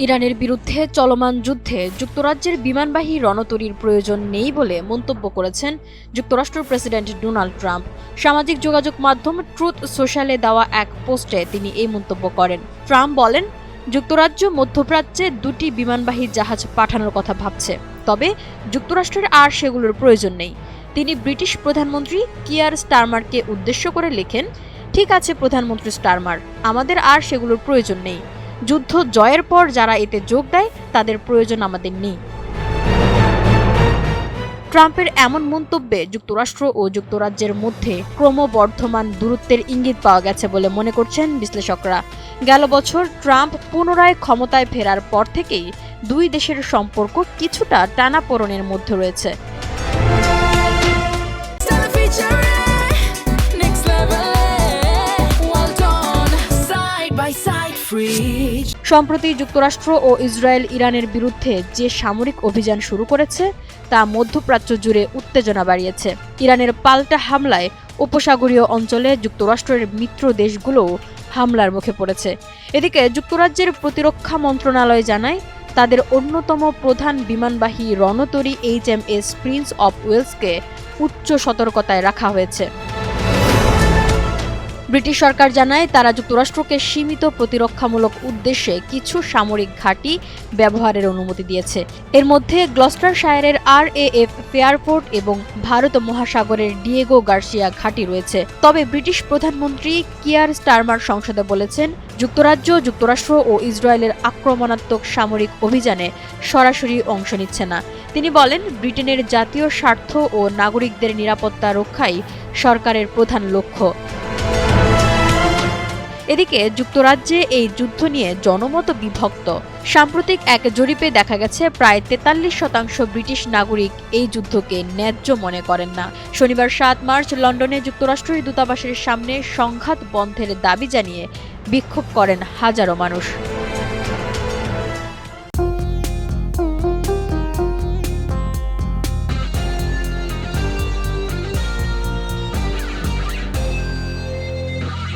ইরানের বিরুদ্ধে চলমান যুদ্ধে যুক্তরাজ্যের বিমানবাহী রণতরীর প্রয়োজন নেই বলে মন্তব্য করেছেন যুক্তরাষ্ট্রের প্রেসিডেন্ট ডোনাল্ড ট্রাম্প। সামাজিক যোগাযোগ মাধ্যম ট্রুথ সোশ্যালে দেওয়া এক পোস্টে তিনি এই মন্তব্য করেন। ট্রাম্প বলেন, যুক্তরাজ্য মধ্যপ্রাচ্যে 2টি বিমানবাহী জাহাজ পাঠানোর কথা ভাবছে, তবে যুক্তরাষ্ট্রের আর সেগুলোর প্রয়োজন নেই। তিনি ব্রিটিশ প্রধানমন্ত্রী কিয়ার স্টারমারকে উদ্দেশ্য করে লেখেন, ঠিক আছে প্রধানমন্ত্রী স্টারমার, আমাদের আর সেগুলোর প্রয়োজন নেই। যুদ্ধ জয়ের পর যারা এতে যোগ দেয় তাদের প্রয়োজন আমাদের নেই। ট্রাম্পের এমন মন্তব্যে যুক্তরাষ্ট্র ও যুক্তরাজ্যের মধ্যে ক্রমবর্ধমান দূরত্বের ইঙ্গিত পাওয়া গেছে বলে মনে করছেন বিশ্লেষকরা। গেল বছর ট্রাম্প পুনরায় ক্ষমতায় ফেরার পর থেকেই দুই দেশের সম্পর্ক কিছুটা টানাপোড়েনের মধ্যে রয়েছে। সম্প্রতি যুক্তরাষ্ট্র ও ইসরায়েল ইরানের বিরুদ্ধে যে সামরিক অভিযান শুরু করেছে তা মধ্যপ্রাচ্য জুড়ে উত্তেজনা বাড়িয়েছে। ইরানের পাল্টা হামলায় উপসাগরীয় অঞ্চলে যুক্তরাষ্ট্রের মিত্র দেশগুলোও হামলার মুখে পড়েছে। এদিকে যুক্তরাজ্যের প্রতিরক্ষা মন্ত্রণালয় জানায়, তাদের অন্যতম প্রধান বিমানবাহী রণতরী HMS প্রিন্স অব ওয়েলসকে উচ্চ সতর্কতায় রাখা হয়েছে। ব্রিটিশ সরকার জানায়, তারা যুক্তরাষ্ট্রকে সীমিত প্রতিরক্ষামূলক উদ্দেশ্যে কিছু সামরিক ঘাঁটি ব্যবহারের অনুমতি দিয়েছে। এর মধ্যে গ্লস্টারশায়ারের RAF ফেয়ারপোর্ট এবং ভারত মহাসাগরের ডিয়েগো গার্সিয়া ঘাঁটি রয়েছে। তবে ব্রিটিশ প্রধানমন্ত্রী কিয়ার স্টারমার সংসদে বলেছেন, যুক্তরাজ্য, যুক্তরাষ্ট্র ও ইসরায়েলের আক্রমণাত্মক সামরিক অভিযানে সরাসরি অংশ নিচ্ছে না। তিনি বলেন, ব্রিটেনের জাতীয় স্বার্থ ও নাগরিকদের নিরাপত্তা রক্ষাই সরকারের প্রধান লক্ষ্য। এদিকে যুক্তরাজ্যে এই যুদ্ধ নিয়ে জনমত বিভক্ত। সাম্প্রতিক এক জরিপে দেখা গেছে, প্রায় 43% ব্রিটিশ নাগরিক এই যুদ্ধকে ন্যায্য মনে করেন না। শনিবার 7 মার্চ লন্ডনে যুক্তরাষ্ট্রের দূতাবাসের সামনে সংঘাত বন্ধের দাবি জানিয়ে বিক্ষোভ করেন হাজারো মানুষ।